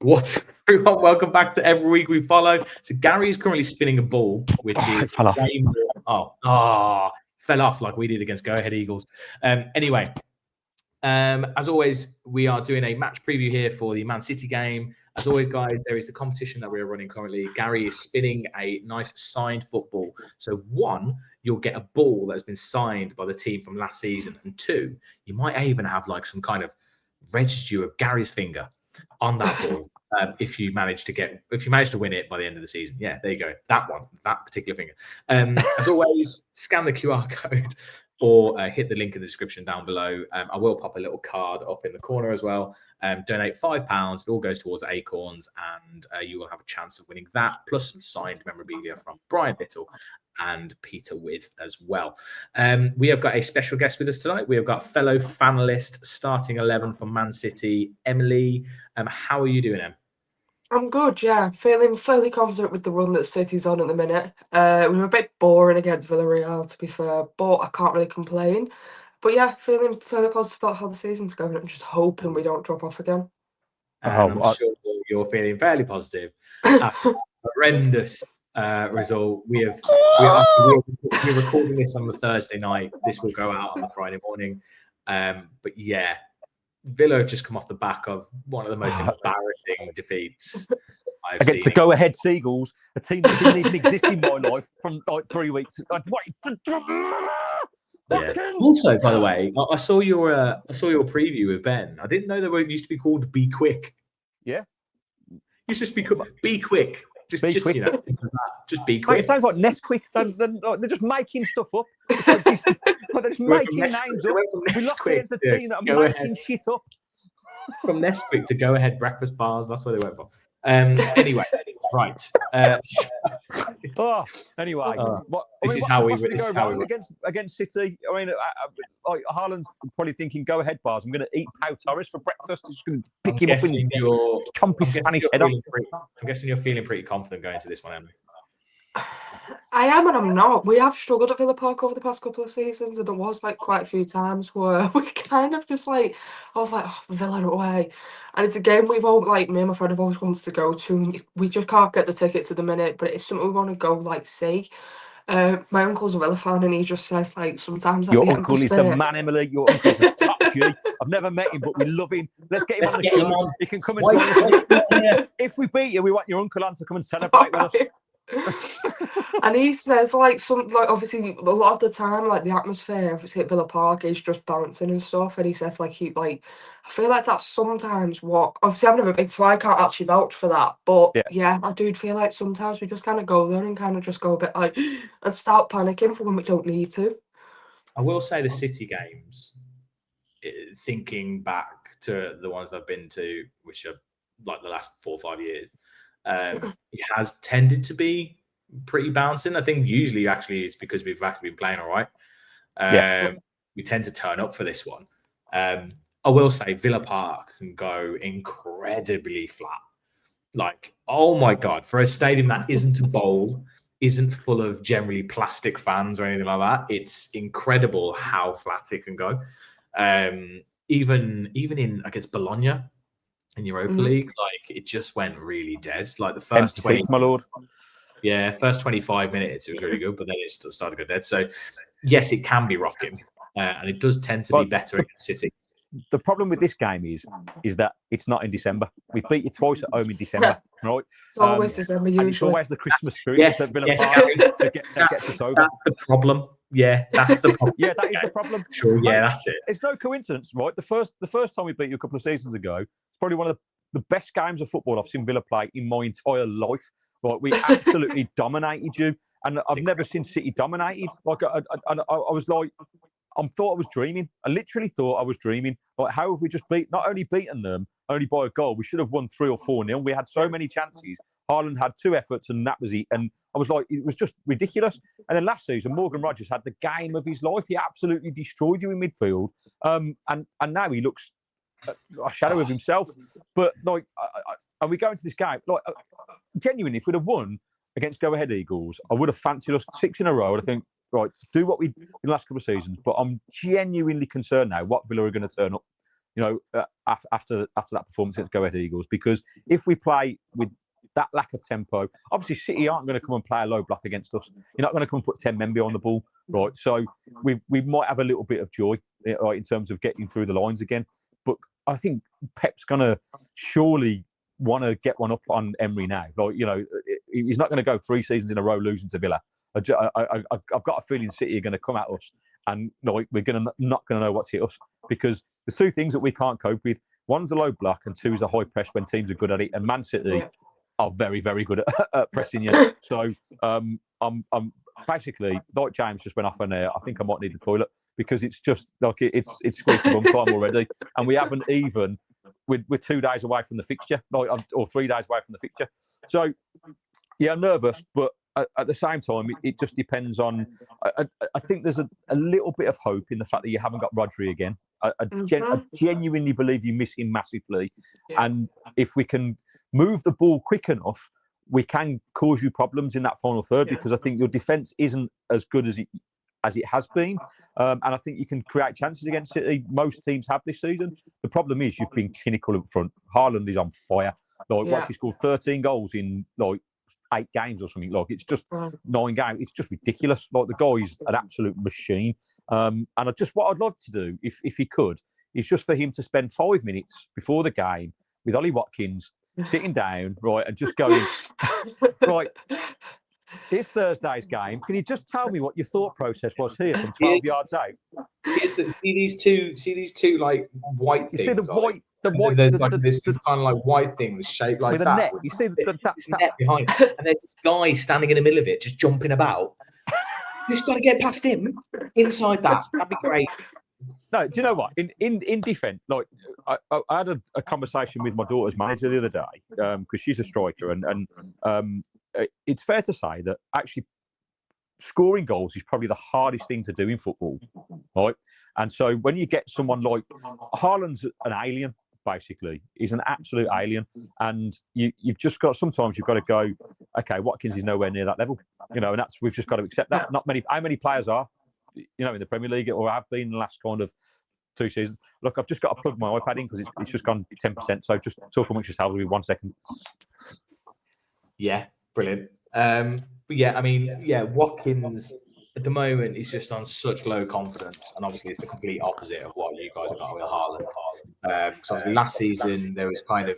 What's up, everyone? Welcome back to Every Week We Follow. So Gary is currently spinning a ball, which is fell off. Fell off like we did against Go Ahead Eagles. Anyway, as always, we are doing a match preview here for the Man City game. As always, guys, there is the competition that we're running currently. Gary is spinning a nice signed football. So one, you'll get a ball that has been signed by the team from last season, and two, you might even have like some kind of residue of Gary's finger on that ball. If you manage to win it by the end of the season. Yeah, there you go. That particular finger. As always, scan the QR code or hit the link in the description down below. I will pop a little card up in the corner as well. Donate £5. It all goes towards Acorns, and you will have a chance of winning that, plus some signed memorabilia from Brian Little and Peter With as well. We have got a special guest with us tonight. We have got fellow Fanalyst Starting 11 from Man City, Emily. How are you doing, Em? I'm good, yeah. Feeling fairly confident with the run that City's on at the minute. We were a bit boring against Villarreal, to be fair, but I can't really complain. But yeah, feeling fairly positive about how the season's going. I'm just hoping we don't drop off again. I'm sure you're feeling fairly positive after a horrendous result. We're recording this on the Thursday night. This will go out on the Friday morning. But yeah, Villa have just come off the back of one of the most embarrassing defeats I've against seen. the go-ahead Seagulls, a team that didn't even exist in my life from like 3 weeks. Yeah. Also, by the way, I saw your preview with Ben. I didn't know they used to be called Be Quick. Yeah, used to be called Be Quick. Just be quick. Just be quick. Mate, it sounds like Nesquik. They're just making stuff up. They're just making names up. We lost against a team that are making shit up. From Nesquik to Go Ahead Breakfast Bars. That's where they went from. Anyway, right. Anyway, this is how we against City. I mean, Haaland's probably thinking, "Go ahead, bars. I'm going to eat Pau Torres for breakfast. Just going to pick him up and chomp his Spanish head off." I'm guessing you're feeling pretty confident going into this one, Emily. I am and I'm not. We have struggled at Villa Park over the past couple of seasons, and there was like quite a few times where we kind of just like, I was like, Villa away. And it's a game we've all, like, me and my friend have always wanted to go to, and we just can't get the tickets at the minute, but it's something we want to go, like, see. My uncle's a Villa fan, and he just says, like, sometimes... Your uncle is the man, Emily. Your uncle's a top G. I've never met him, but we love him. Let's get him on the show. He can come and join us. If we beat you, we want your Uncle Anne to come and celebrate with us. And he says, like, obviously a lot of the time, like, the atmosphere obviously at Villa Park is just bouncing and stuff, and he says, like, I feel like that's sometimes what, obviously I've never been, so I can't actually vouch for that, but yeah, I do feel like sometimes we just kind of go there and kind of just go a bit like, and start panicking for when we don't need to. I will say the City games, thinking back to the ones I've been to, which are like the last 4 or 5 years, it has tended to be pretty bouncing. I think usually actually it's because we've actually been playing all right. We tend to turn up for this one. I will say Villa Park can go incredibly flat. Like, oh my God, for a stadium that isn't a bowl, isn't full of generally plastic fans or anything like that, it's incredible how flat it can go. Even in against Bologna in Europa League, like, it just went really dead. Like the first 20 seats, my lord. Yeah, first 25 minutes, it was really good, but then it started to go dead. So, yes, it can be rocking, and it does tend to be better against City. The problem with this game is that it's not in December. We beat you twice at home in December, right? It's always December, usually. And it's always the Christmas spirit at Villa Park that gets us over. That's the problem. Yeah, that's the problem. Yeah, that is the problem. Sure, yeah, that's it. It's no coincidence, right? The first time we beat you a couple of seasons ago, it's probably one of the best games of football I've seen Villa play in my entire life. Right, we absolutely dominated you, and I've never seen City dominated. Like I was like, I thought I was dreaming. I literally thought I was dreaming. Like, how have we just not only beaten them only by a goal? We should have won 3 or 4-0. We had so many chances. Haaland had 2 efforts, and that was it. And I was like, it was just ridiculous. And then last season, Morgan Rogers had the game of his life. He absolutely destroyed you in midfield. And now he looks a shadow of himself. But like, and we go into this game like genuinely, if we'd have won against Go Ahead Eagles, I would have fancied us 6 in a row. And I think, right, do what we did in the last couple of seasons. But I'm genuinely concerned now what Villa are going to turn up. after that performance against Go Ahead Eagles, because if we play with that lack of tempo, obviously City aren't going to come and play a low block against us. You're not going to come and put 10 men behind the ball, right? So we might have a little bit of joy, right, in terms of getting through the lines again. But I think Pep's going to surely want to get one up on Emery now. Like, he's not going to go 3 seasons in a row losing to Villa. I've got a feeling City are going to come at us, and we're not going to know what's hit us, because there's 2 things that we can't cope with. One's the low block, and 2 is the high press when teams are good at it. And Man City are very, very good at pressing you. So I'm basically, like James just went off on there. I think I might need the toilet, because it's just like it's squeaky bum time already, and we haven't even. We're 2 days away from the fixture, or 3 days away from the fixture. So yeah, I'm nervous, but at the same time, it just depends on. I think there's a little bit of hope in the fact that you haven't got Rodri again. I genuinely believe you miss him massively, and if we can move the ball quick enough, we can cause you problems in that final third, because I think your defence isn't as good as it has been, and I think you can create chances against City. Most teams have this season. The problem is you've been clinical up front. Haaland is on fire. He scored 13 goals in 8 games or something. It's just 9 games. It's just ridiculous. The guy's an absolute machine. And what I'd love to do, if he could, is just for him to spend 5 minutes before the game with Ollie Watkins, sitting down, right, and just going, right, this Thursday's game, can you just tell me what your thought process was here from 12 yards out? See these two like white things. You see the white. There's this kind of like white thing that's shaped like with a that. net. You see that net behind, and there's this guy standing in the middle of it, just jumping about. Just got to get past him inside that. That'd be great. No, do you know what? In defence, I had a conversation with my daughter's manager the other day, because she's a striker, and it's fair to say that actually scoring goals is probably the hardest thing to do in football, right? And so when you get someone like Haaland's an alien, basically, he's an absolute alien, and you've just got, sometimes you've got to go, okay, Watkins is nowhere near that level, and we've just got to accept that. How many players are, in the Premier League, or have been in the last kind of 2 seasons. Look, I've just got to plug my iPad in because it's just gone 10%. So just talk amongst yourselves with me 1 second. Yeah, brilliant. Watkins at the moment is just on such low confidence, and obviously it's the complete opposite of what you guys have got with Haaland. Because obviously last season there was kind of,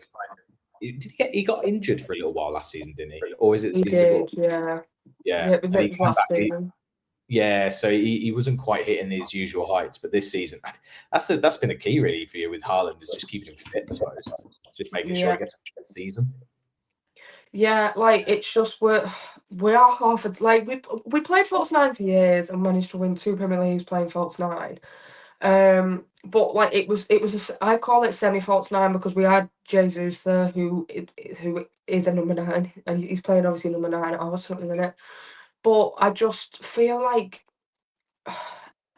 he got injured for a little while last season, didn't he? Or is it? He did, yeah. Yeah, it was last season. Yeah, so he wasn't quite hitting his usual heights, but this season, that's been the key really for you with Haaland, is just keeping him fit, I suppose. Just making sure he gets a fit season. Yeah, it's just we are half we played false 9 for years and managed to win 2 Premier Leagues playing false 9. But it was I call it semi false 9 because we had Jesus there who is a number 9, and he's playing obviously number 9 at Arsenal in a minute. But I just feel like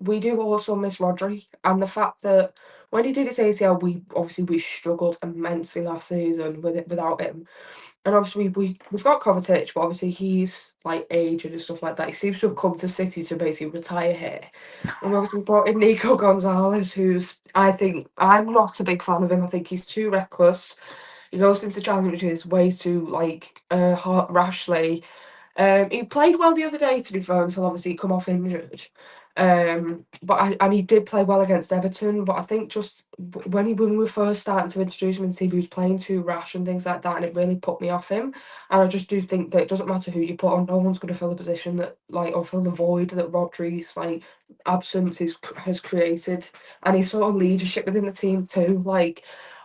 we do also miss Rodri, and the fact that when he did his ACL, we struggled immensely last season without him. And obviously we've got Kovacic, but obviously he's aged and stuff like that. He seems to have come to City to basically retire here. And obviously we brought in Nico Gonzalez, who's, I'm not a big fan of him. I think he's too reckless. He goes into challenges way too rashly. He played well the other day, to be fair, until obviously he come off injured. But he did play well against Everton. But I think just when we were first starting to introduce him into team, he was playing too rash and things like that, and it really put me off him. And I just do think that it doesn't matter who you put on, no one's going to fill the position that or fill the void that Rodri's absence has created, and his sort of leadership within the team too.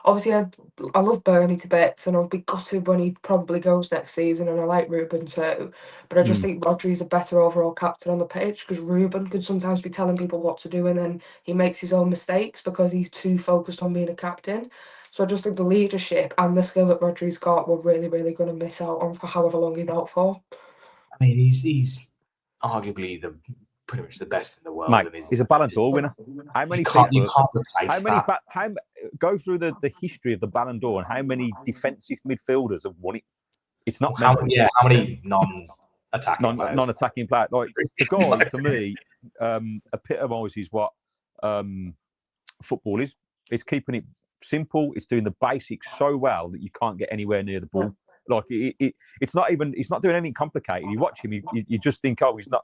Obviously, I love Bernie to bits, and I'll be gutted when he probably goes next season, and I like Ruben too. But I just think Rodri's a better overall captain on the pitch, because Ruben could sometimes be telling people what to do, and then he makes his own mistakes because he's too focused on being a captain. So I just think the leadership and the skill that Rodri's got, we're really, really going to miss out on for however long he's out for. I mean, he's arguably pretty much the best in the world. Mate, he's a Ballon d'Or winner. How many people? You can't replace that. Go through the history of the Ballon d'Or and how many defensive midfielders have won it? It's not how many non-attacking players? Non-attacking players. The guy, to me, epitomises what football is. It's keeping it simple. It's doing the basics so well that you can't get anywhere near the ball. Like it's not doing anything complicated. You watch him, you just think, oh, he's not.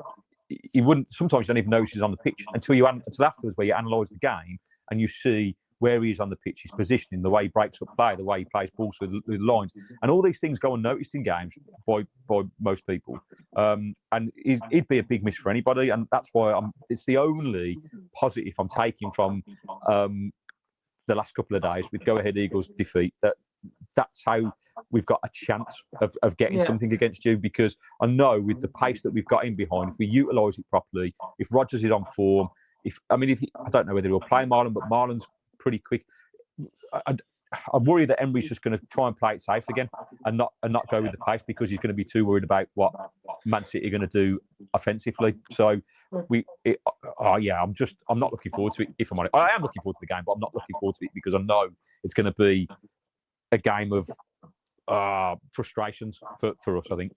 He wouldn't. Sometimes you don't even notice he's on the pitch until afterwards, where you analyse the game and you see where he is on the pitch, his positioning, the way he breaks up play, the way he plays balls with lines, and all these things go unnoticed in games by most people. And he'd be a big miss for anybody, and that's why it's the only positive I'm taking from the last couple of days with Go Ahead Eagles' defeat. That's how we've got a chance of getting something against you, because I know with the pace that we've got in behind, if we utilise it properly, if Rodgers is on form, I don't know whether he'll play Marlon, but Marlon's pretty quick. I'm worried that Emery's just going to try and play it safe again and not go with the pace, because he's going to be too worried about what Man City are going to do offensively. So I'm not looking forward to it. If I'm honest, I am looking forward to the game, but I'm not looking forward to it because I know it's going to be a game of frustrations for us, I think.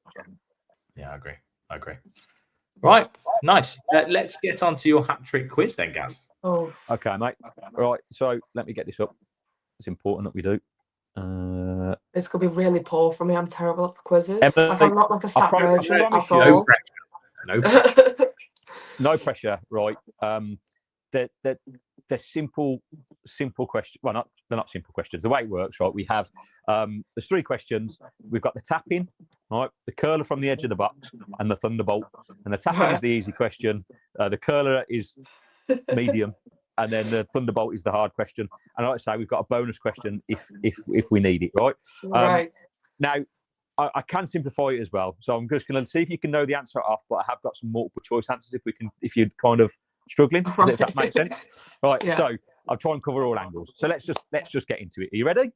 Yeah, I agree. Right, nice. Let's get on to your hat-trick quiz then, Gaz. Oh. Okay, mate. Right, so let me get this up. It's important that we do. This could be really poor for me. I'm terrible at quizzes. Emily, like I'm not like a stat merchant at all. No pressure. No pressure, right? They're simple questions. Well, they're not simple questions. The way it works, right? We have there's 3 questions. We've got the tap-in, right? The curler from the edge of the box, and the thunderbolt. And the tap-in is the easy question. The curler is medium, and then the thunderbolt is the hard question. And like I say, we've got a bonus question if we need it, right? Right. Now, I can simplify it as well. So I'm just going to see if you can know the answer off, but I have got some multiple choice answers if you're kind of struggling, if that makes sense. Right. Yeah. So I'll try and cover all angles. So let's just get into it. Are you ready?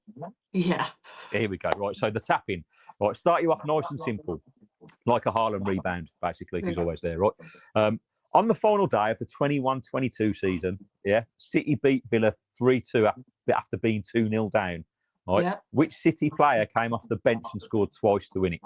Yeah. Here we go. Right. So the tap-in. Right. Start you off nice and simple, like a Haaland rebound, basically. He's always there, right? On the final day of the 21-22 season, City beat Villa 3-2 after being 2-0 down. Right. Yeah. Which City player came off the bench and scored twice to win it?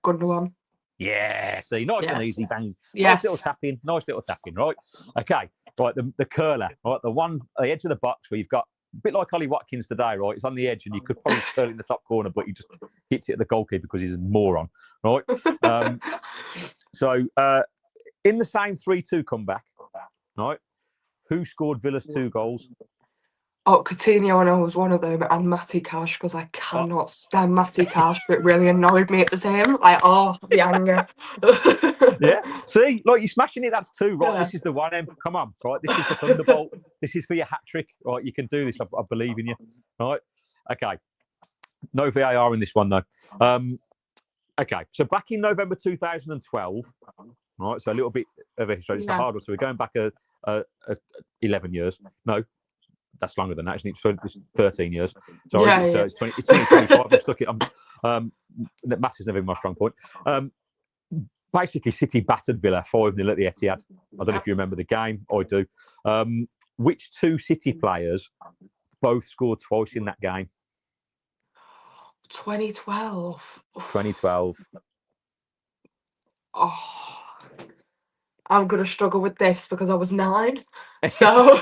Gundogan. Yeah, see, nice and easy, bang. Yes. Nice little tapping, right? Okay, right, the curler, right, the one at the edge of the box where you've got, a bit like Ollie Watkins today, right? It's on the edge and you could probably curl it in the top corner, but he just hits it at the goalkeeper because he's a moron, right? So in the same 3-2 comeback, right, who scored Villa's 2 goals? Oh, Coutinho, I know, was one of them, and Matty Cash, because I cannot stand Matty Cash, but it really annoyed me at the same. Like, the anger. Yeah, see, like, you're smashing it, that's 2, right? Yeah. This is the one, Em. Come on, right? This is the thunderbolt. This is for your hat trick, right? You can do this, I believe in you, right? Okay. No VAR in this one, though. Okay, so back in November 2012, right, so a little bit of a history, it's a hard one, so we're going back 11 years. No. That's longer than that, isn't it? So it's 13 years. Sorry, it's 2025. I'm stuck it. Maths is never been my strong point. Basically, City battered Villa 5-0 at the Etihad. I don't know if you remember the game. I do. Which 2 City players both scored twice in that game? 2012. 2012. Oh, I'm going to struggle with this because I was 9. So...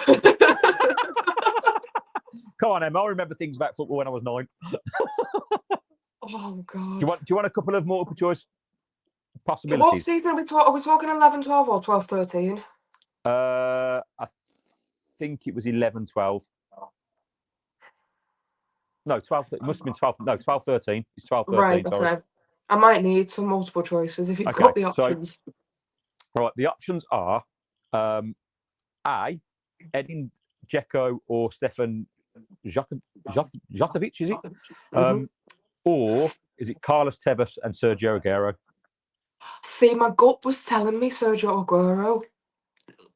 Come on, Emma. I remember things about football when I was 9. Oh, God. Do you want a couple of multiple choice possibilities? What season are we talking? Are we talking 11-12 or 12-13? I think it was 11-12. No, 12. It must have been 12. No, 12-13. It's 12-13. Right, sorry. okay. I might need some multiple choices if you've got the options. So, right, the options are A, Edin Dzeko or Stefan Jotovic, is it? Or is it Carlos Tevez and Sergio Aguero? See, my gut was telling me Sergio Aguero.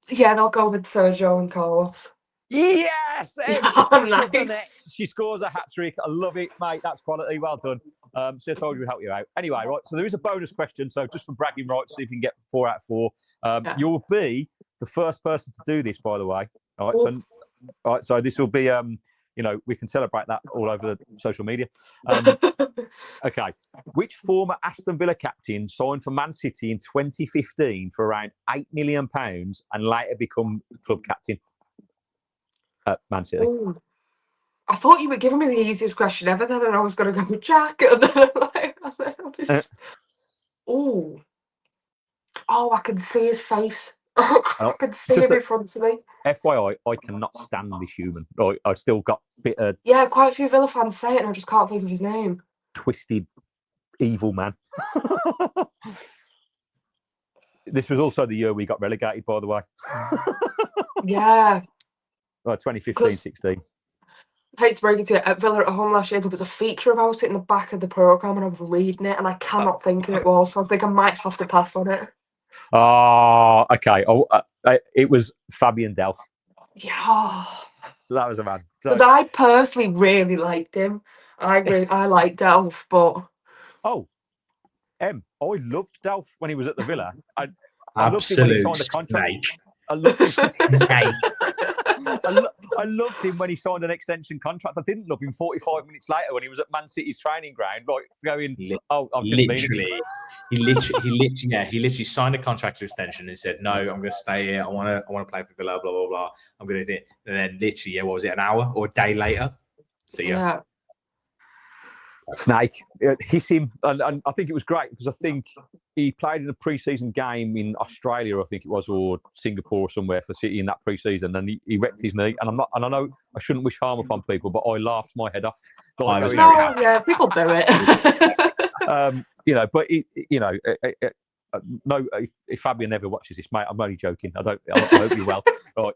Yeah, I'll go with Sergio and Carlos. Yes! Nice. She scores a hat-trick. I love it, mate. That's quality. Well done. So I told you we'd help you out. Anyway, right, so there is a bonus question. So just for bragging rights, see if you can get 4 out of 4. You'll be the first person to do this, by the way. All right, so this will be, we can celebrate that all over the social media. Okay. Which former Aston Villa captain signed for Man City in 2015 for around £8 million and later become club captain? Man City. Ooh. I thought you were giving me the easiest question ever then, and I was going to go Jack. And then ooh. Oh, I can see his face. I can see him in front of me. FYI, I cannot stand this human. I still got a bit of... Yeah, quite a few Villa fans say it, and I just can't think of his name. Twisted, evil man. This was also the year we got relegated, by the way. Yeah. 2015-16. I hate to break it to you, at Villa at home last year, there was a feature about it in the back of the programme, and I was reading it, and I cannot think who it was, so I think I might have to pass on it. Oh, okay. It was Fabian Delph. Yeah. That was a man. Because I personally really liked him. I liked Delph, but... I loved Delph when he was at the Villa. I loved him when Absolute he signed the contract. snake. I loved him. Snake. I loved him when he signed an extension contract. I didn't love him 45 minutes later when he was at Man City's training ground, like going, Literally, he literally signed a contract extension and said, "No, I'm going to stay here. I want to play for Villa. Blah blah blah. I'm going to do it." And then literally, what was it? An hour or a day later? See ya. Yeah. Snake, hiss him, and I think it was great because I think he played in a pre-season game in Australia, I think it was, or Singapore or somewhere for City in that pre-season, and he wrecked his knee. And I know I shouldn't wish harm upon people, but I laughed my head off. Yeah, people do it. But no, if Fabian ever watches this, mate, I'm only joking. I hope you're well,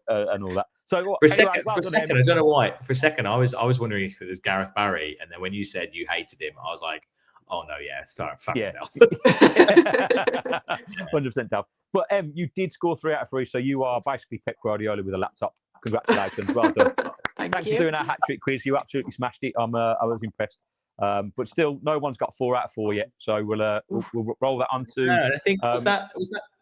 and all that. So for a second, I don't know why. For a second, I was wondering if it was Gareth Barry, and then when you said you hated him, I was like, oh no, yeah, start fucking hell. 100% down. But you did score 3 out of 3, so you are basically Pep Guardiola with a laptop. Congratulations, well done. Thanks for doing our hat trick quiz. You absolutely smashed it. I was impressed. But still, no one's got 4 out of 4 yet. So we'll roll that on to. No, I think was that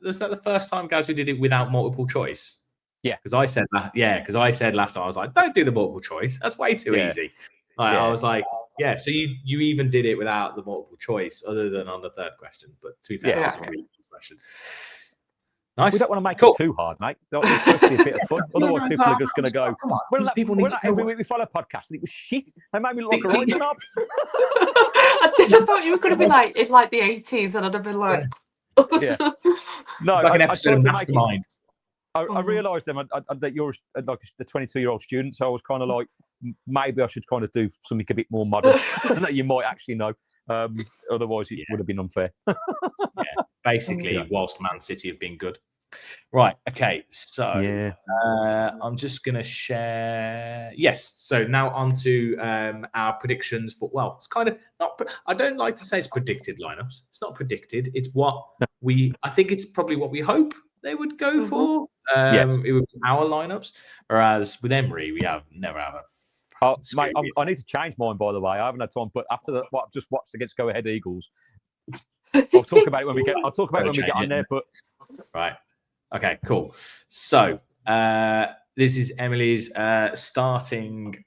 the first time, guys, we did it without multiple choice? Yeah, because I said that. Yeah, because I said last time I was like, don't do the multiple choice. That's way too easy. I was like, yeah. So you even did it without the multiple choice, other than on the third question. But to be fair, that was a really good question. Nice. We don't want to make it too hard, mate. It's supposed to be a bit of fun. Otherwise, people are just going to go, we're not every week we follow a podcast, and it was shit. They made me look like a right snob. I thought you were going to be like in like the 80s, and I'd have been like, no, like an episode of Mastermind. I realised then that you're like a 22-year-old student, so I was kind of like, maybe I should kind of do something a bit more modern that you might actually know. Otherwise, it would have been unfair. Basically, whilst Man City have been good. Right. Okay. So I'm just going to share. Yes. So now on to our predictions for. Well, it's kind of not. I don't like to say it's predicted lineups. It's not predicted. It's what I think it's probably what we hope they would go for. It would be our lineups. Whereas with Emery, we never have a. Mate, I need to change mine, by the way. I haven't had time, but after what I've just watched against Go Ahead Eagles, I'll talk about it when we get. I'll talk about it when we get on there. But right, okay, cool. So this is Emily's starting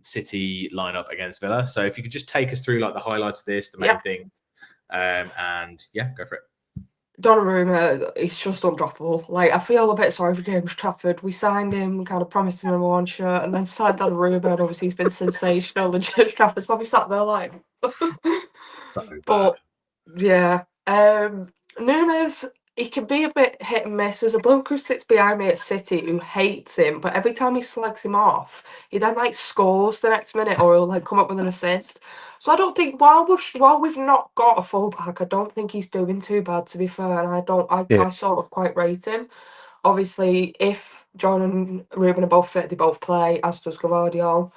City lineup against Villa. So if you could just take us through like the highlights of this, the main things, and go for it. Donnarumma, he's just undroppable. Like, I feel a bit sorry for James Trafford. We signed him, we kind of promised him a one shirt, and then signed Donnarumma, and obviously he's been sensational, and James Trafford's probably sat there like... But, yeah. Nunes, he can be a bit hit and miss. There's a bloke who sits behind me at City who hates him, but every time he slags him off, he then, like, scores the next minute, or he'll, like, come up with an assist. So I don't think while we've not got a fullback, I don't think he's doing too bad, to be fair. And I sort of quite rate him. Obviously, if John and Ruben are both fit, they both play, as does Guardiola.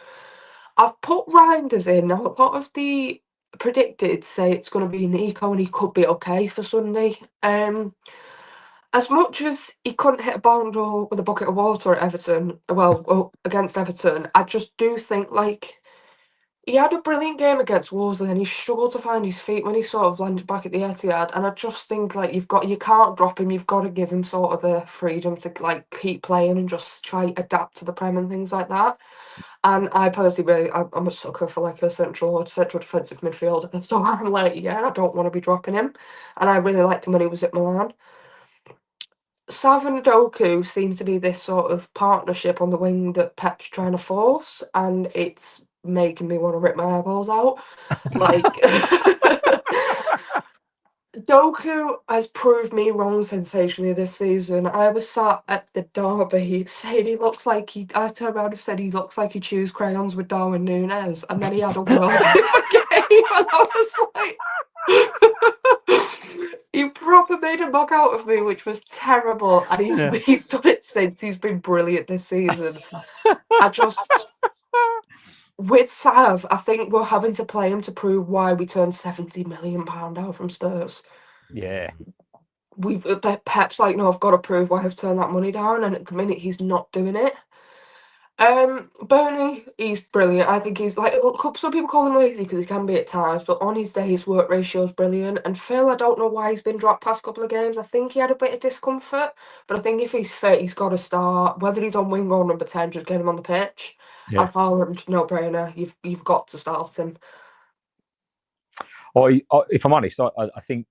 I've put Reinders in. Now, a lot of the predicted say it's going to be Nico, and he could be okay for Sunday. As much as he couldn't hit a ball with a bucket of water at Everton, against Everton, I just do think like. He had a brilliant game against Wolves, and then he struggled to find his feet when he sort of landed back at the Etihad. And I just think like you can't drop him. You've got to give him sort of the freedom to like keep playing and just try adapt to the Prem and things like that. And I personally I'm a sucker for like a central defensive midfielder. So I'm like, I don't want to be dropping him. And I really liked him when he was at Milan. Sav and Doku seems to be this sort of partnership on the wing that Pep's trying to force, and it's making me want to rip my eyeballs out. Like, Doku has proved me wrong sensationally this season. I was sat at the derby saying he looks like I turned around and said he looks like he chews crayons with Darwin Núñez, and then he had a world of a game, and I was like, he proper made a mug out of me, which was terrible. And he's done it since. He's been brilliant this season. With Sav, I think we're having to play him to prove why we turned £70 million out from Spurs. Yeah. Pep's like, no, I've got to prove why I've turned that money down, and at the minute he's not doing it. Burnley, he's brilliant. I think he's like, some people call him lazy because he can be at times, but on his day his work ratio is brilliant. And Phil, I don't know why he's been dropped past couple of games. I think he had a bit of discomfort, but I think if he's fit, he's got to start. Whether he's on wing or number 10, just get him on the pitch. Yeah. And Haaland, no brainer. You've got to start him. If I'm honest, I think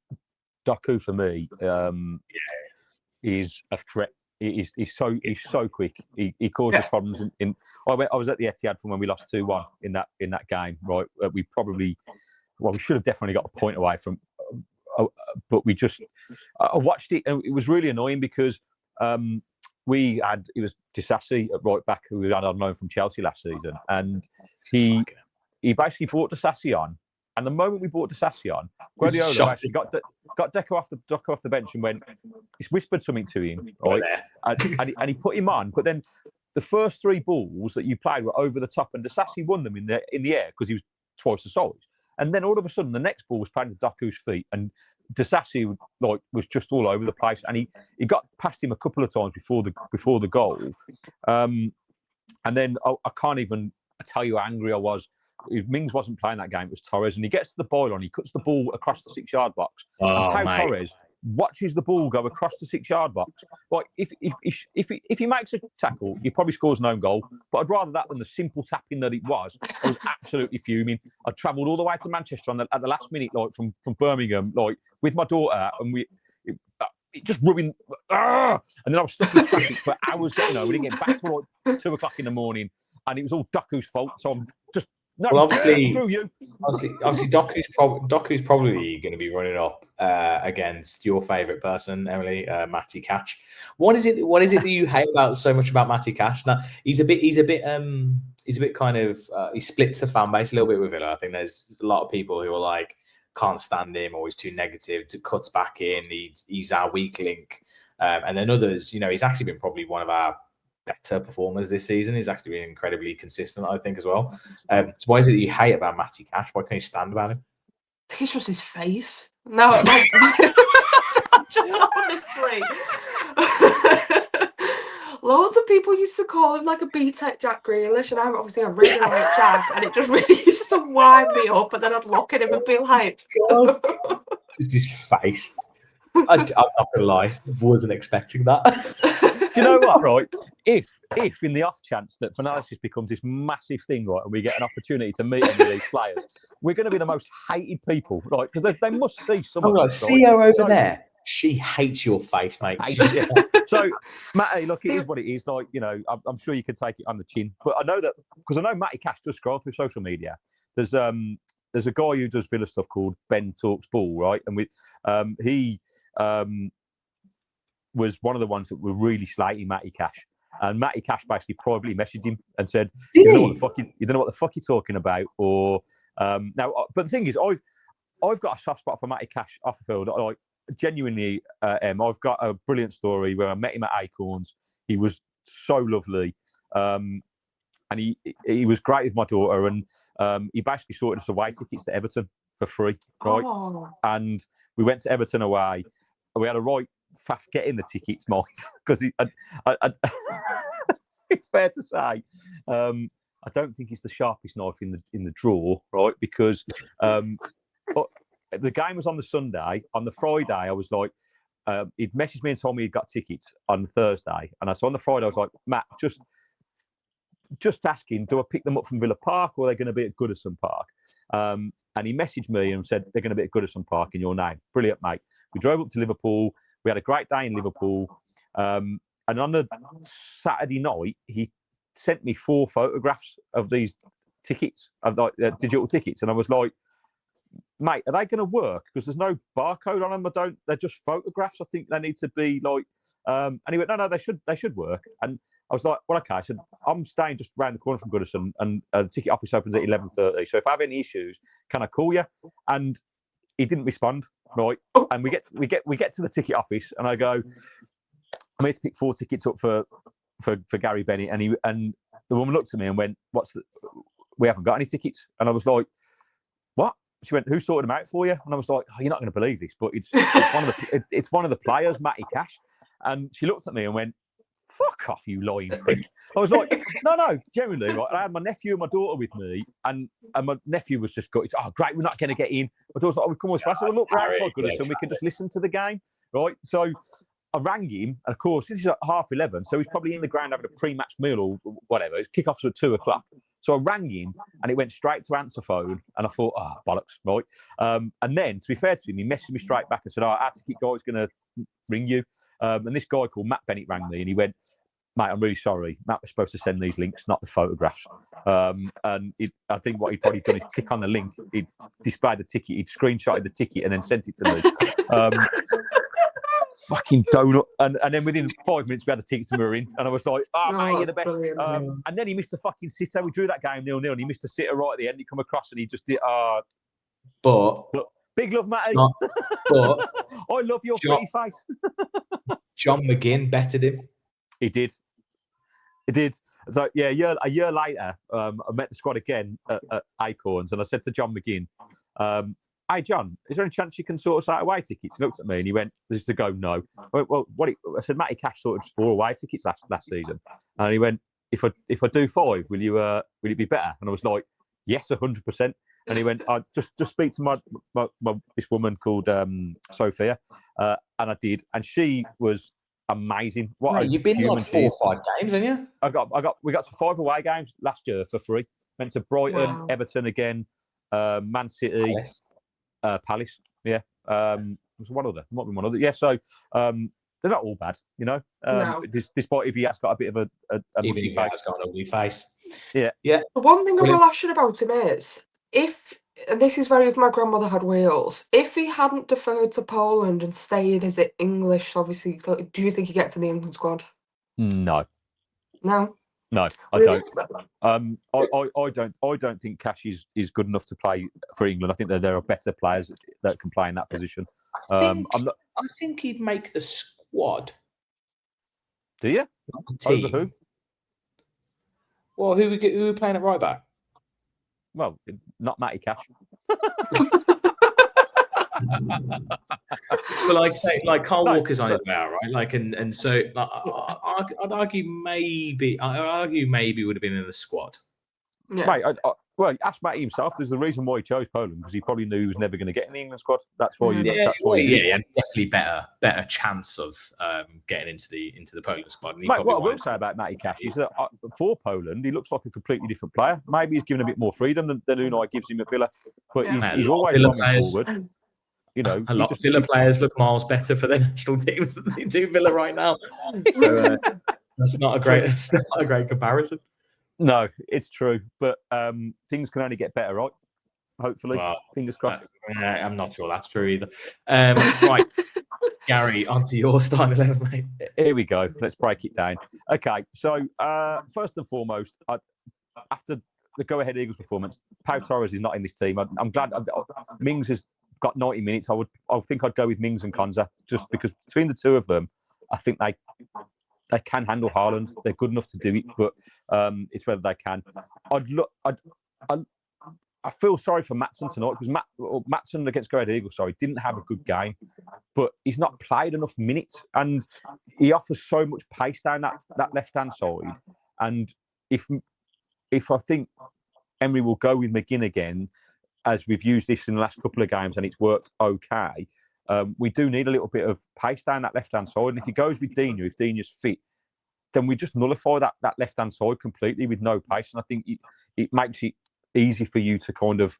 Doku for me is a threat. He's so quick. He causes problems. I was at the Etihad from when we lost 2-1 in that game. Right, we should have definitely got a point away from, but we just. I watched it and it was really annoying because it was Disassi at right back who we had on loan from Chelsea last season, and he basically brought Disassi on. And the moment we brought Disassi on, Guardiola actually got Deco off the bench and he's whispered something to him, right? And he put him on. But then the first 3 balls that you played were over the top, and Disassi won them in the air because he was twice the size. And then all of a sudden, the next ball was played to Doku's feet, and Disassi was just all over the place. And he got past him a couple of times before the goal. And then I can't even tell you how angry I was. If Mings wasn't playing that game, it was Torres, and he gets the ball on. He cuts the ball across the 6-yard box. And Pau Torres watches the ball go across the 6-yard box. Like if he makes a tackle, he probably scores no goal. But I'd rather that than the simple tapping that it was. I was absolutely fuming. I travelled all the way to Manchester at the last minute, like from Birmingham, like with my daughter, and it just ruined. And then I was stuck in traffic for hours getting home. We didn't get back till like 2 o'clock in the morning, and it was all Doku's fault. So I'm just. No, well, obviously, screw you. Obviously, Doku's probably going to be running up against your favourite person, Emily, Matty Cash. What is it that you hate so much about Matty Cash? Now, he's a bit kind of he splits the fan base a little bit with Villa. I think there's a lot of people who are like can't stand him, or he's too negative, cuts back in. He's our weak link, and then others, he's actually been probably one of our better performers this season. He's actually been incredibly consistent, I think, as well. So why is it that you hate about Matty Cash? Why can't you stand about him? I think it's just his face. No, like, honestly. Loads of people used to call him like a B-Tech Jack Grealish, and I really like Jack, and it just really used to wind me up, and then I'd look at him and be like... God. Just his face. I'm not going to lie, wasn't expecting that. Do you know what, right? If in the off chance that Fanalysis becomes this massive thing, right, and we get an opportunity to meet any of these players, we're going to be the most hated people, right? Because they must see someone. Right, see her over there. She hates your face, mate. Yeah. So, Matty, look, it is what it is. Like, I'm sure you can take it on the chin. But I know that, because I know Matty Cash does scroll through social media. There's a guy who does Villa stuff called Ben Talks Ball, right? And he was one of the ones that were really slating Matty Cash. And Matty Cash basically privately messaged him and said, you don't know what the fuck you're talking about. Or now, but the thing is, I've got a soft spot for Matty Cash off the field. Like, genuinely, I've got a brilliant story where I met him at Acorns. He was so lovely. And he was great with my daughter. And he basically sorted us away tickets to Everton for free, right? Oh. And we went to Everton away. We had a right faff getting the tickets, mind, because it's fair to say, I don't think it's the sharpest knife in the drawer, right? Because the game was on the Sunday. On the Friday, I was like, he'd messaged me and told me he'd got tickets on the Thursday, and so on the Friday, I was like, Matt, just asking, do I pick them up from Villa Park or are they going to be at Goodison Park? And he messaged me and said, they're going to be at Goodison Park in your name. Brilliant, mate. We drove up to Liverpool. We had a great day in Liverpool. And on the Saturday night, he sent me 4 photographs of these tickets, of like digital tickets, and I was like, "Mate, are they going to work? Because there's no barcode on them. They're just photographs. I think they need to be like." And he went, "No, they should work." And I was like, "Well, okay." I said, "I'm staying just around the corner from Goodison, and the ticket office opens at 11:30. So if I have any issues, can I call you?" And he didn't respond. Right, and we get to the ticket office, and I go, "I'm here to pick 4 tickets up for Gary Bennett," and the woman looked at me and went, "We haven't got any tickets." And I was like, "What?" She went, "Who sorted them out for you?" And I was like, "Oh, you're not going to believe this, but it's one of the players, Matty Cash." And she looked at me and went, "Fuck off, you lying prick." I was like, no, genuinely. Right? I had my nephew and my daughter with me, and my nephew was just going, "Oh, great, we're not going to get in." My daughter was like, "Oh, we come on, I said, well, look, we're outside Goodison, we can just listen to the game." Right? So I rang him, and of course, this is at 11:30, so he's probably in the ground having a pre-match meal or whatever. His kickoffs at 2:00. So I rang him, and it went straight to answer phone, and I thought, "Oh, bollocks," right? And then, to be fair to him, he messaged me straight back and said, "Oh, our ticket guy's going to ring you." And this guy called Matt Bennett rang me, and he went, "Mate, I'm really sorry. Matt was supposed to send these links, not the photographs." And I think what he'd probably done is click on the link, he'd displayed the ticket, he'd screenshotted the ticket, and then sent it to me. Fucking donut. And then within 5 minutes, we had the tickets and we were in. And I was like, "Oh, mate, you're the best." And then he missed a fucking sitter. We drew that game 0-0, and he missed a sitter right at the end. He come across and he just did. But big love, Matty. But I love your pretty face. John McGinn bettered him. He did. So yeah, a year later, I met the squad again at Acorns, and I said to John McGinn, "Hey John, is there any chance you can sort us out away tickets?" He looked at me and he went, "Just to go, no." I went, "Well, I said, Matty Cash sorted 4 away tickets last season," and he went, If I do 5, will it be better?" And I was like, "Yes, 100%." And he went, "I just speak to my this woman called Sophia," and I did, and she was amazing. You've been to like 4 or 5 games, haven't you? We got to 5 away games last year for free. Went to Brighton, Everton again, Man City, Palace. Yeah, there's one other. Might be one other. Yeah, so they're not all bad, you know. No. Despite if he has got a bit of a even if he has got an ugly face. Yeah. The one thing I will ask you about him is, and this is very if my grandmother had Wales, if he hadn't deferred to Poland and stayed as English, obviously, do you think he gets in the England squad? No. No, I don't. I don't think Cash is good enough to play for England. I think that there are better players that can play in that position. I think he'd make the squad. Do you? Team. Over who? Well, who we playing at right back? Well, not Matty Cash. But like Carl Walker's on it now, right? So I'd argue maybe would have been in the squad. Yeah. Right. Well, ask Matty himself. There's a reason why he chose Poland, because he probably knew he was never going to get in the England squad. That's why. He had definitely better chance of getting into the Poland squad. Mate, what I will say about Matty Cash is that for Poland, he looks like a completely different player. Maybe he's given a bit more freedom than Unai gives him at Villa, but he's always bombing forward. You know, a lot of Villa players look miles better for their national teams than they do Villa right now. So that's not a great comparison. No, it's true, but things can only get better, right? Hopefully, fingers crossed. I'm not sure that's true either. Right, Gary, onto your starting 11, mate. Here we go. Let's break it down. Okay, so first and foremost, after the go-ahead Eagles performance, Pau Torres is not in this team. I'm glad Mings has got 90 minutes. I think I'd go with Mings and Konza, just because between the two of them, I think they can handle Haaland. They're good enough to do it, but it's whether they can. I feel sorry for Maatsen tonight, because Maatsen against Go Ahead Eagles, didn't have a good game, but he's not played enough minutes, and he offers so much pace down that left-hand side. And if I think Emery will go with McGinn again, as we've used this in the last couple of games and it's worked okay, we do need a little bit of pace down that left-hand side. And if he goes with Dina, if Dina's fit, then we just nullify that left-hand side completely with no pace. And I think it makes it easy for you to kind of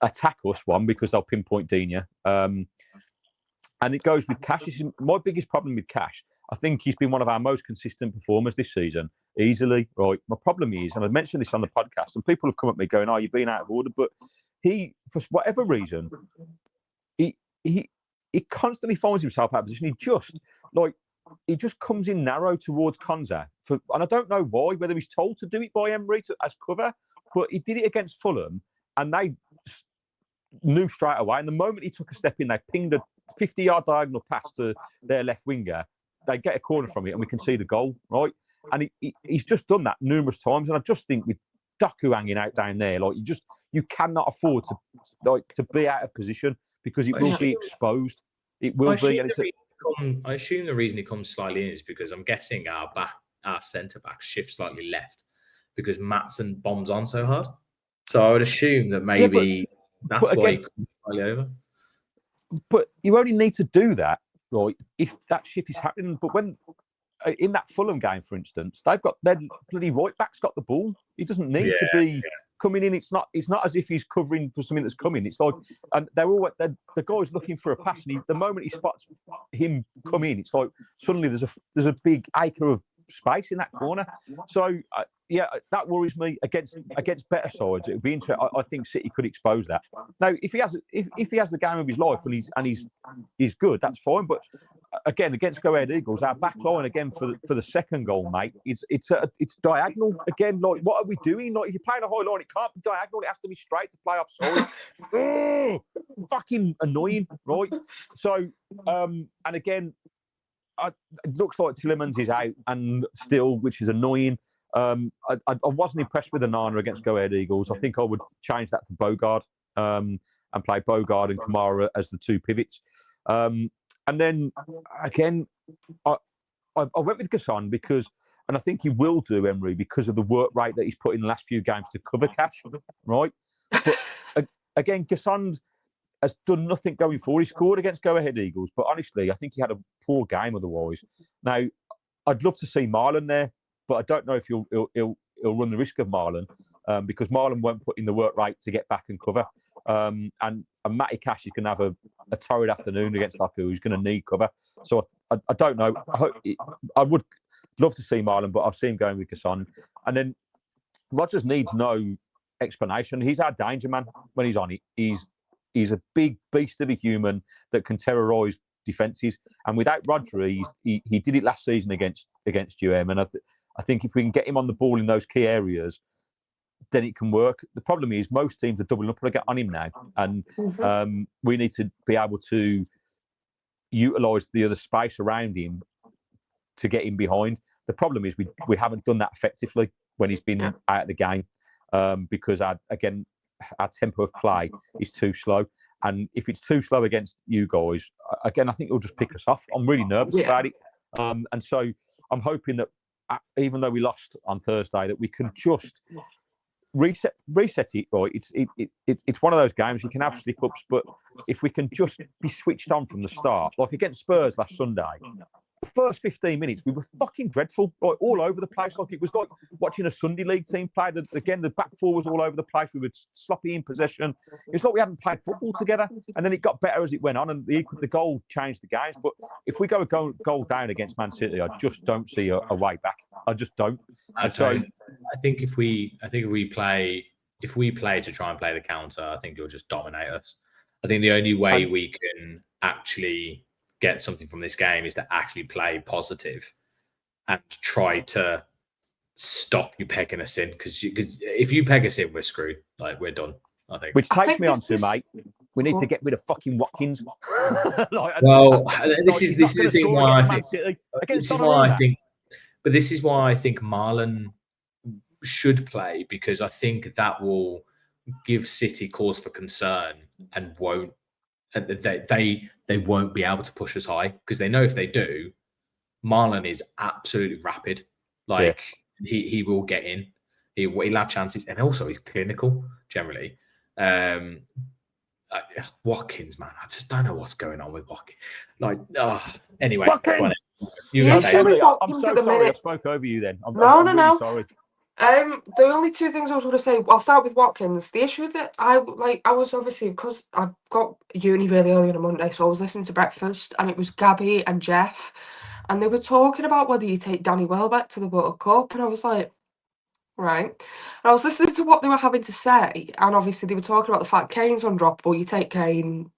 attack us, one, because they'll pinpoint Dina. And it goes with Cash. This is my biggest problem with Cash. I think he's been one of our most consistent performers this season, easily. Right. My problem is, and I mentioned this on the podcast, and people have come at me going, "Oh, you've been out of order," but he, for whatever reason, he constantly finds himself out of position. He just comes in narrow towards Konza, and I don't know why. Whether he's told to do it by Emery as cover, but he did it against Fulham, and they knew straight away. And the moment he took a step in, they pinged a 50-yard diagonal pass to their left winger. They get a corner from it, and we can see the goal, right? And he's just done that numerous times. And I just think with Doku hanging out down there, you cannot afford to be out of position because it will be exposed. It will be. I assume the reason he comes slightly in is because I'm guessing our centre back shifts slightly left because Maatsen bombs on so hard. So I would assume that maybe that's why he comes slightly over. But you only need to do that, right, if that shift is happening. But when in that Fulham game, for instance, they've got their bloody right back's got the ball. He doesn't need to be coming in. It's not as if he's covering for something that's coming. It's like, and the guy's looking for a pass, and the moment he spots him come in, it's like suddenly there's a big acre of space in that corner. So that worries me against better sides. It would be interesting. I think City could expose that. Now, if he has the game of his life and he's good, that's fine. But again, against Go Ahead Eagles, our back line again for the second goal, mate. It's diagonal again. Like, what are we doing? Like, if you're playing a high line, it can't be diagonal. It has to be straight to play offside. Fucking annoying, right? So, and again. It looks like Tielemans is out and still, which is annoying. I wasn't impressed with the Nana against Go Ahead Eagles. I think I would change that to Bogard and play Bogard and Kamara as the two pivots. And then again, I went with Gasson because, and I think he will do, Emery, because of the work rate that he's put in the last few games to cover Cash, right? But again, Gasson has done nothing going forward. He scored against Go Ahead Eagles, but honestly, I think he had a poor game otherwise. Now, I'd love to see Marlon there, but I don't know if he'll run the risk of Marlon because Marlon won't put in the work rate to get back and cover. And Matty Cash is going to have a torrid afternoon against Doku, who's going to need cover. So I don't know. I would love to see Marlon, but I'll see him going with Gasson. And then Rodgers needs no explanation. He's our danger man when he's on it. He's a big beast of a human that can terrorise defences. And without Rodri, he did it last season against UM. And I think if we can get him on the ball in those key areas, then it can work. The problem is most teams are doubling up on him now. And we need to be able to utilise the other space around him to get him behind. The problem is we haven't done that effectively when he's been out of the game because, our tempo of play is too slow. And if it's too slow against you guys, again, I think it'll just pick us off. I'm really nervous about it. And so I'm hoping that even though we lost on Thursday, that we can just reset it. Right? It's one of those games you can have slip-ups, but if we can just be switched on from the start, like against Spurs last Sunday, the first 15 minutes, we were fucking dreadful, like all over the place. Like it was like watching a Sunday League team play. Again, the back four was all over the place. We were sloppy in possession. It's like we hadn't played football together. And then it got better as it went on, and the goal changed the games. But if we go a goal down against Man City, I just don't see a way back. I just don't. I think if we play to try and play the counter, I think it'll just dominate us. I think the only way we can actually get something from this game is to actually play positive and try to stop you pegging us in. Because if you peg us in, we're screwed. Like, we're done, I think. Which takes me on to, mate, we need to get rid of fucking Watkins. This is the thing why I think. This is why I think Marlon should play, because I think that will give City cause for concern and they won't be able to push us high, because they know if they do, Marlon is absolutely rapid. Like he will get in. He'll have chances, and also he's clinical generally. Watkins, man, I just don't know what's going on with Watkins. Anyway, Watkins! I'm so sorry I spoke over you then. I'm really sorry. The only two things I was going to say, I'll start with Watkins. The issue that I was obviously, because I got uni really early on a Monday, so I was listening to breakfast, and it was Gabby and Jeff, and they were talking about whether you take Danny Welbeck to the World Cup, and I was like, right. And I was listening to what they were having to say, and obviously they were talking about the fact Kane's undroppable. You take Kane,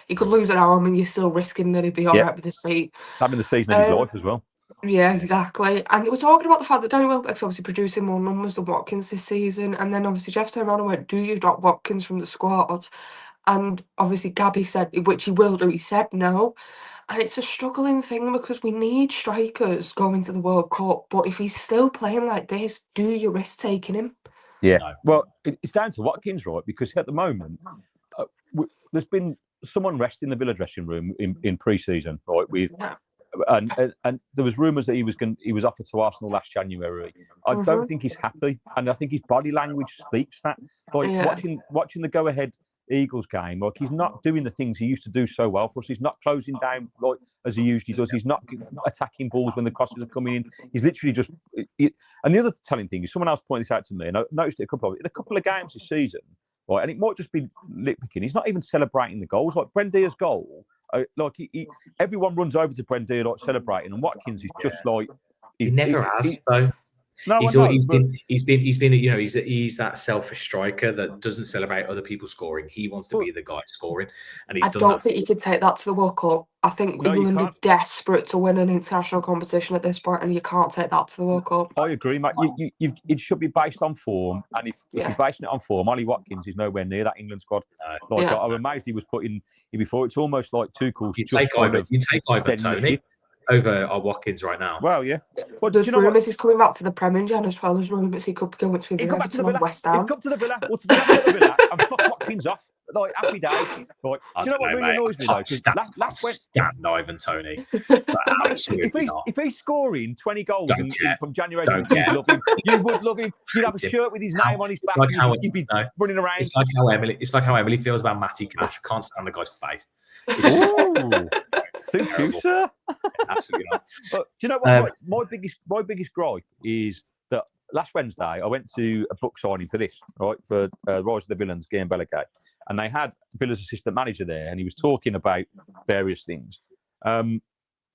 he could lose an arm, and you're still risking that he'd be all right with his feet. Having the season of his life as well. Yeah, exactly. And they were talking about the fact that Danny Welbeck's obviously producing more numbers than Watkins this season. And then obviously Jeff turned around and went, do you drop Watkins from the squad? And obviously Gabby said, which he will do, he said no. And it's a struggling thing because we need strikers going to the World Cup. But if he's still playing like this, do you risk taking him? Yeah. No. Well, it's down to Watkins, right? Because at the moment, there's been some unrest in the Villa dressing room in pre-season, right? With and there was rumours that he was offered to Arsenal last January. I don't think he's happy, and I think his body language speaks that. Like watching the go-ahead Eagles game, like he's not doing the things he used to do so well for us. He's not closing down like as he usually does. He's not attacking balls when the crosses are coming in. He's literally just. And the other telling thing is, someone else pointed this out to me, and I noticed it in a couple of games this season. Right, and it might just be nitpicking. He's not even celebrating the goals. Like Brendia's goal, everyone runs over to Brendia like celebrating, and Watkins is just like he never has though. No, he's been he's that selfish striker that doesn't celebrate other people scoring. He wants to be the guy scoring, and he's I don't think you could take that to the World Cup. I think England are desperate to win an international competition at this point, and you can't take that to the World Cup. I agree, Matt. It should be based on form, and if you're basing it on form, Ollie Watkins is nowhere near that England squad. I'm amazed he was put in before. It's almost like Tuchel. You take Ivan Toney over our Watkins right now. Well, yeah. Well, there's rumours he's coming back to the Premier League as well as rumours he could be going to the West Ham. He'd come to the Villa. Or to the Villa and fuck Watkins off. Like, happy days. Like, do you know what really annoys me, though? Ivan Toney. If he's scoring 20 goals from January to June, you would love him. You'd have a shirt with his name on his back. You'd be running around. It's like how Emily feels about Matty Cash. I can't stand the guy's face. Ooh. Suit you, sir. Absolutely not. But do you know what? My biggest gripe is that last Wednesday I went to a book signing for this, right, for Rise of the Villains, Guillaume Bellagay, and they had Villa's assistant manager there, and he was talking about various things. And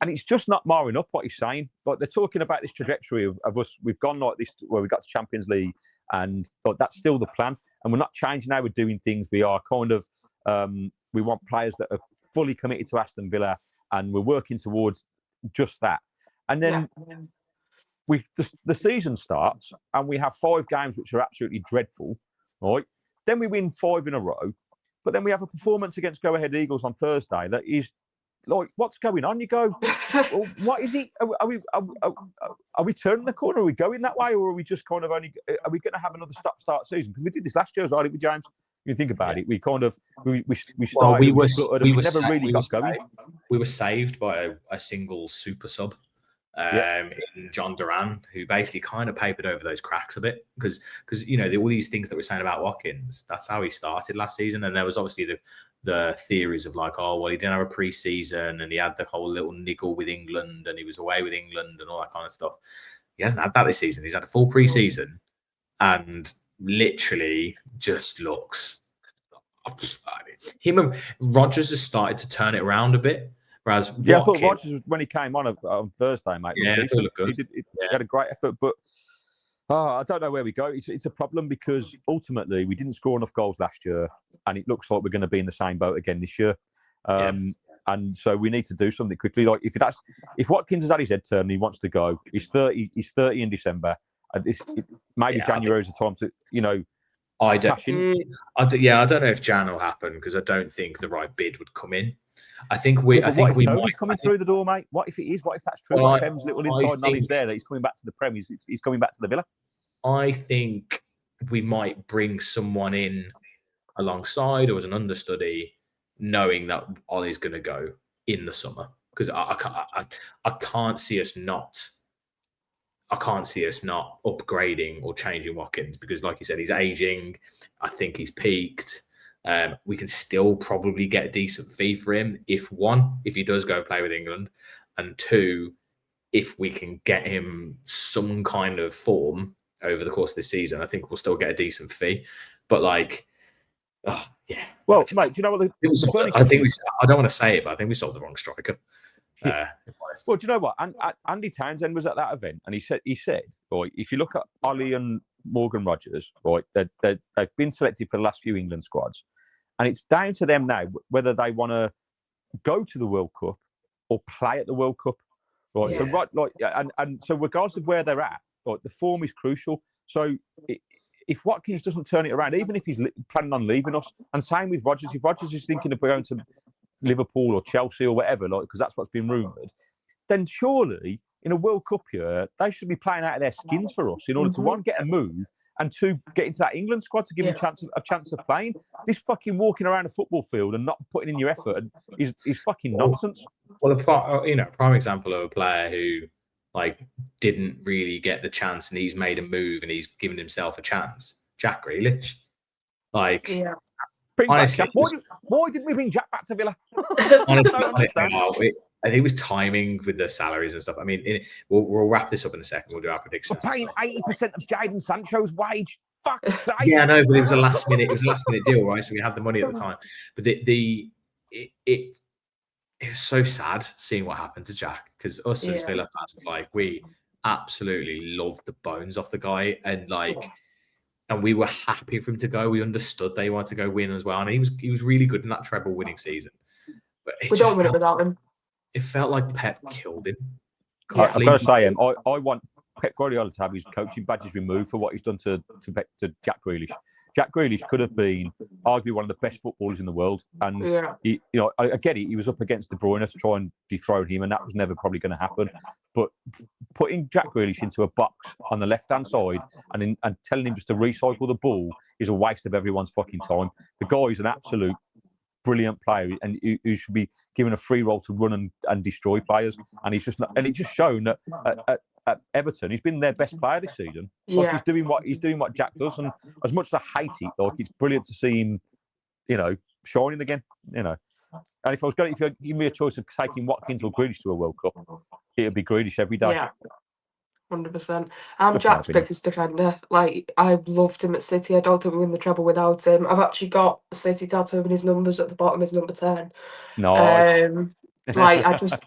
it's just not marring up what he's saying. Like, they're talking about this trajectory of us. We've gone like this where we got to Champions League, and that's still the plan. And we're not changing how we're doing things. We are kind of we want players that are fully committed to Aston Villa, and we're working towards just that. And then the season starts, and we have 5 games which are absolutely dreadful, right? Then we win 5 in a row, but then we have a performance against Go Ahead Eagles on Thursday that is like, what's going on? You go, well, what is it? Are we turning the corner? Are we going that way, or are we just kind of only? Are we going to have another stop-start season? Because we did this last year as well, didn't we, James? You think about it, we kind of we started. We never really got going. We were saved by a single super sub in John Duran, who basically kind of papered over those cracks a bit because all these things that we're saying about Watkins, that's how he started last season, and there was obviously the theories of like, oh well, he didn't have a pre-season and he had the whole little niggle with England and he was away with England and all that kind of stuff. He hasn't had that this season. He's had a full pre-season and literally just looks. Him and Rodgers has started to turn it around a bit. Whereas I thought Rodgers, when he came on Thursday, mate, he had a great effort, but I don't know where we go. It's a problem because ultimately we didn't score enough goals last year, and it looks like we're going to be in the same boat again this year. And so we need to do something quickly. Like if Watkins has had his head turned and he wants to go, he's 30 in December. Maybe January is the time to I don't know if Jan will happen because I don't think the right bid would come in. I think we might coming through the door, mate. What if it is? What if that's true? What if Em's little inside knowledge there that he's coming back to the Prem? He's coming back to the Villa. I think we might bring someone in alongside or as an understudy, knowing that Ollie's going to go in the summer because I can't see us not. I can't see us not upgrading or changing Watkins because, like you said, he's aging. I think he's peaked. We can still probably get a decent fee for him if he does go play with England, and 2, if we can get him some kind of form over the course of this season, I think we'll still get a decent fee. But like, yeah. Well, mate, do you know what the funny I think thing is? I don't want to say it, but I think we sold the wrong striker. Well, do you know what? Andy Townsend was at that event, and he said, right, if you look at Ollie and Morgan Rogers, right, they've been selected for the last few England squads, and it's down to them now whether they want to go to the World Cup or play at the World Cup, right? Yeah. So and so regardless of where they're at, right, the form is crucial. So if Watkins doesn't turn it around, even if he's planning on leaving us, and same with Rogers, if Rogers is thinking of going to Liverpool or Chelsea or whatever, like, because that's what's been rumoured, then surely in a World Cup year, they should be playing out of their skins for us in order to, one, get a move, and two, get into that England squad to give them a chance of playing. This fucking walking around a football field and not putting in your effort is fucking nonsense. Well, a prime example of a player who like didn't really get the chance, and he's made a move and he's given himself a chance. Jack Grealish, like. Yeah. Honestly, why didn't we bring Jack back to Villa? Honestly, I think it was timing with the salaries and stuff. I mean, we'll wrap this up in a second. We'll do our predictions. We're paying 80% of Jadon Sancho's wage. Fuck's sake. Yeah, I know, but it was a last minute deal, right? So we had the money at the time. But it was so sad seeing what happened to Jack, because us as Villa fans, like, we absolutely loved the bones off the guy, and like. And we were happy for him to go. We understood they wanted to go win as well. And he was really good in that treble winning season. But we don't win it without him. It felt like Pep killed him. I've got to say, I want Pep Guardiola to have his coaching badges removed for what he's done to Jack Grealish. Jack Grealish could have been arguably one of the best footballers in the world. And he, I get it. He was up against De Bruyne to try and dethrone him, and that was never probably going to happen. But putting Jack Grealish into a box on the left-hand side and telling him just to recycle the ball is a waste of everyone's fucking time. The guy is an absolute brilliant player, and who should be given a free role to run and destroy players. And he's just not. And it's just shown that at Everton, he's been their best player this season. Like, he's doing what Jack does, and as much as I hate it, like, it's brilliant to see him, shining again. And if you give me a choice of taking Watkins or Grealish to a World Cup, it would be Grealish every day. Yeah. 100%. I'm Jack's biggest defender. Like, I loved him at City. I don't think we win the treble without him. I've actually got a City tattoo, and his numbers at the bottom is number 10. Nice.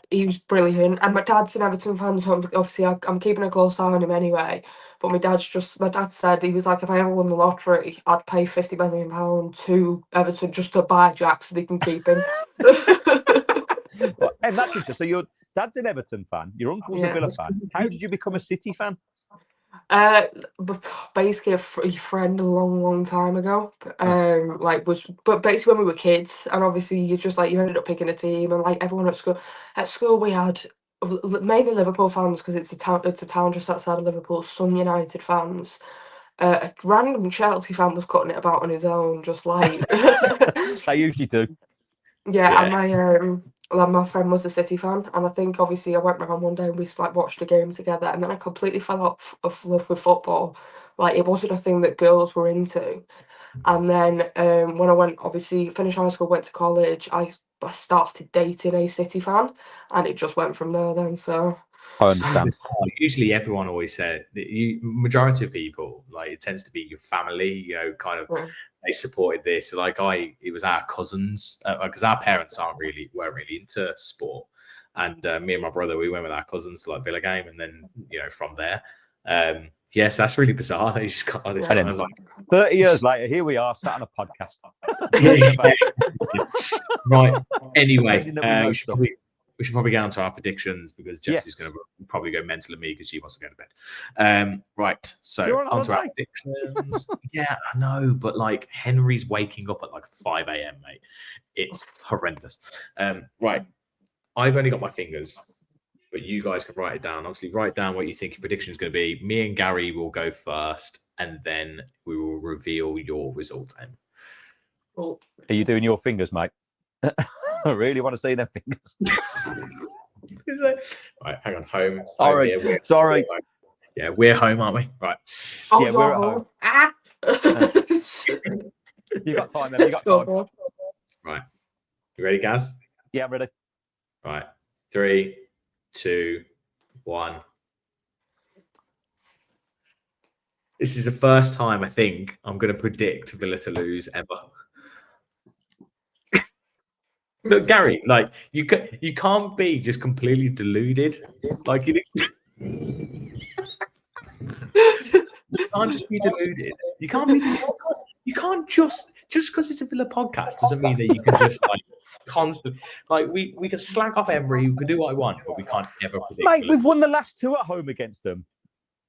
He was brilliant. And my dad's an Everton fan, so obviously I'm keeping a close eye on him anyway. But my dad said, he was like, if I ever won the lottery, I'd pay £50 million to Everton just to buy Jack so they can keep him. And that's interesting. So your dad's an Everton fan, your uncle's a Villa fan. How did you become a City fan? Basically a friend a long time ago. But basically when we were kids, and obviously you ended up picking a team, and like everyone at school we had mainly Liverpool fans, because it's a town just outside of Liverpool, some United fans. A random Chelsea fan was cutting it about on his own, just like they usually do. And my friend was a City fan, and I think obviously I went round one day and we watched a game together, and then I completely fell off of love with football. Like, it wasn't a thing that girls were into. And then when I went, obviously finished high school, went to college, I started dating a City fan, and it just went from there then. So I understand. Usually everyone always said that majority of people, like, it tends to be your family, kind of they supported this. So it was our cousins, because our parents weren't really into sport. And me and my brother, we went with our cousins to Villa game, and then from there. Yes, that's really bizarre. You just got this kind of 30 years later, here we are sat on a podcast. Right. Anyway, we should probably get on to our predictions, because Jessie's going to probably go mental at me because she wants to go to bed. Right. So on to our predictions. Yeah, I know, but Henry's waking up at 5 a.m, mate. It's horrendous. Right. I've only got my fingers, but you guys can write it down. Obviously, write down what you think your prediction is going to be. Me and Gary will go first, and then we will reveal your result. Are you doing your fingers, mate? I really want to see them fingers. Right, hang on. Home. Sorry. We're home. Yeah, we're home, aren't we? Right. Oh, yeah, we're at home. You got time, then. You got time. Right. You ready, Gaz? Yeah, I'm ready. Right. 3, 2, 1. This is the first time I think I'm going to predict Villa to lose ever. Look, Gary, like you can't be just completely deluded. Like you can't just be deluded. You can't be. You can't just because it's a Villa podcast doesn't mean that you can just like constant. Like we can slag off Emery, we can do what I want, but we can't ever predict. Mate, we've won the last 2 at home against them.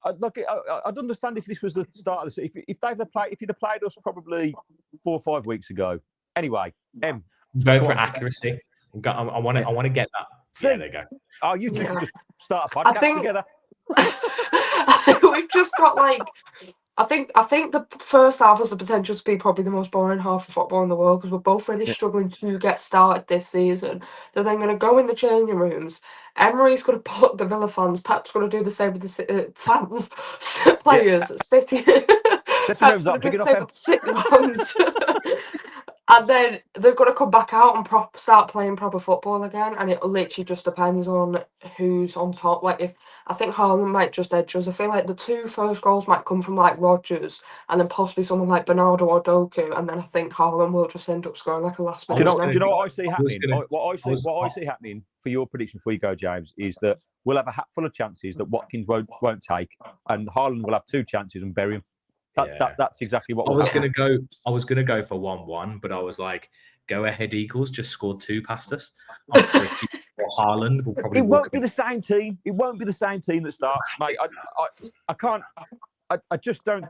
I'd understand if this was the start of the if you'd have played us probably 4 or 5 weeks ago. Anyway, I'm going for accuracy. I want to get that. See? Yeah, there you go. Oh, you two should just start a podcast together. We've just got like. I think the first half has the potential to be probably the most boring half of football in the world because we're both really struggling to get started this season. They're then going to go in the changing rooms. Emery's going to put the Villa fans. Pep's going to do the same with the fans, players, City. Pep's rooms going aren't to big do the enough, same with City fans. And then they're going to come back out and start playing proper football again. And it literally just depends on who's on top. Like, if I think Haaland might just edge us. I feel like the 2 first goals might come from, like, Rodgers and then possibly someone like Bernardo or Doku. And then I think Haaland will just end up scoring, like, a last minute. Do you know what I see happening? What I see happening for your prediction before you go, James, is that we'll have a hatful of chances that Watkins won't take, and Haaland will have 2 chances and bury him. That's exactly what I was going to go. I was going to go for 1-1, but I was like, "Go ahead, Eagles! Just scored 2 past us." I'm pretty sure Haaland will probably. It won't be the same team. It won't be the same team that starts, mate. I can't. I just don't.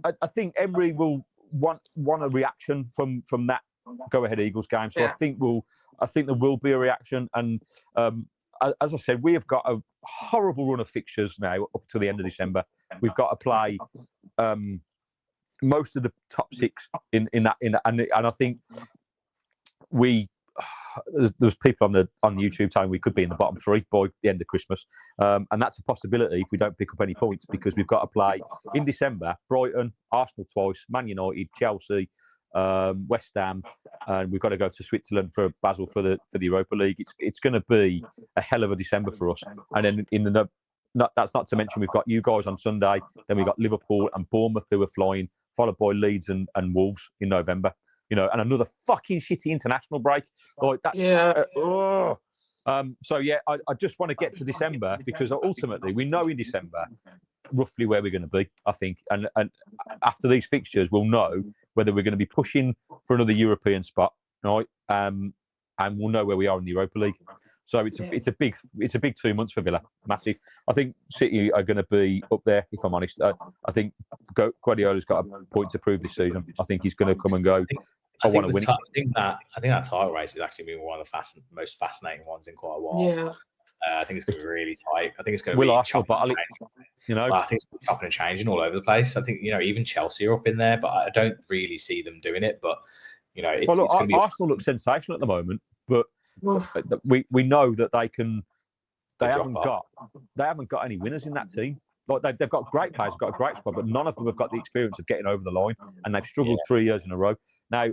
I think Emery will want a reaction from that Go Ahead Eagles game. So I think there will be a reaction. And as I said, we have got a horrible run of fixtures now up to the end of December. We've got to play. Most of the top 6 in that, and I think there's people on YouTube saying we could be in the bottom 3 by the end of Christmas, and that's a possibility if we don't pick up any points because we've got to play in December Brighton, Arsenal twice, Man United, Chelsea, West Ham, and we've got to go to Switzerland for Basel for the Europa League. It's going to be a hell of a December for us, and then that's not to mention we've got you guys on Sunday. Then we've got Liverpool and Bournemouth who are flying, followed by Leeds and Wolves in November. And another fucking shitty international break. Like that's so yeah, I just want to get to December because ultimately we know in December roughly where we're going to be. I think, and after these fixtures, we'll know whether we're going to be pushing for another European spot, right? And we'll know where we are in the Europa League. So it's a big 2 months for Villa, massive. I think City are going to be up there. If I'm honest, I think Guardiola's got a point to prove this season. I think he's going to come and go. I want to win. I think that title race has actually been one of the most fascinating ones in quite a while. Yeah. I think it's going to be really tight. I think it's going to be Arsenal battle it. I think it's chopping and changing all over the place. I think even Chelsea are up in there, but I don't really see them doing it. But it's going to be. Arsenal look sensational at the moment, but we know that they haven't got any winners in that team. Like they've got great players, got a great squad, but none of them have got the experience of getting over the line, and they've struggled 3 years in a row. Now,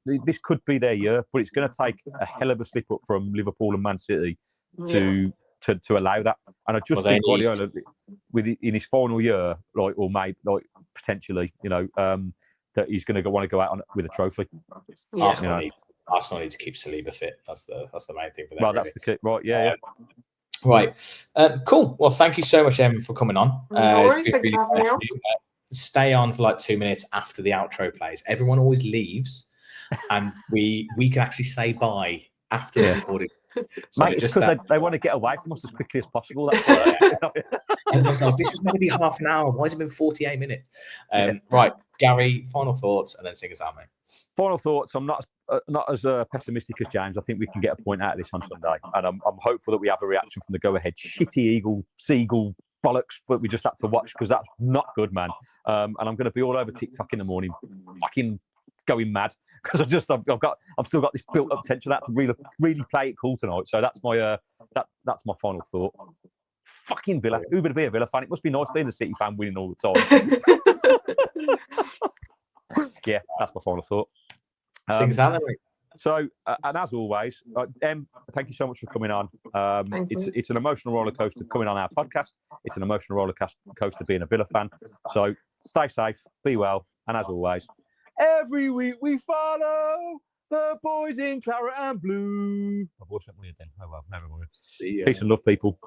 this could be their year, but it's going to take a hell of a slip up from Liverpool and Man City to allow that. And I just think Guardiola, in his final year, potentially, that he's going to want to go out with a trophy. Yeah. Arsenal need to keep Saliba fit. That's the main thing for them. Well, that's the key, right? Yeah. Right. Cool. Well, thank you so much, Em, for coming on. No worries. Thanks for having me on. Stay on for like 2 minutes after the outro plays. Everyone always leaves, and we can actually say bye after the recording. So mate, it's because they want to get away from us as quickly as possible. That's why. This was meant to be half an hour. Why has it been 48 minutes? Right, Gary, final thoughts, and then sing us out, mate. Final thoughts. I'm not as pessimistic as James. I think we can get a point out of this on Sunday, and I'm hopeful that we have a reaction from the go-ahead shitty Eagle, Seagull bollocks, but we just have to watch because that's not good, man. And I'm going to be all over TikTok in the morning, fucking going mad because I've still got this built-up tension. I had to really play it cool tonight. So that's my that's my final thought. Fucking Villa. Who would be a Villa fan? It must be nice being the City fan winning all the time. Yeah, that's my final thought. Sing us out, So, and as always, Em, thank you so much for coming on. Thank you. It's an emotional roller coaster coming on our podcast. It's an emotional roller coaster being a Villa fan. So stay safe, be well, and as always, every week we follow the boys in claret and blue. My voice went weird then. Oh well, never mind. Peace and love, people.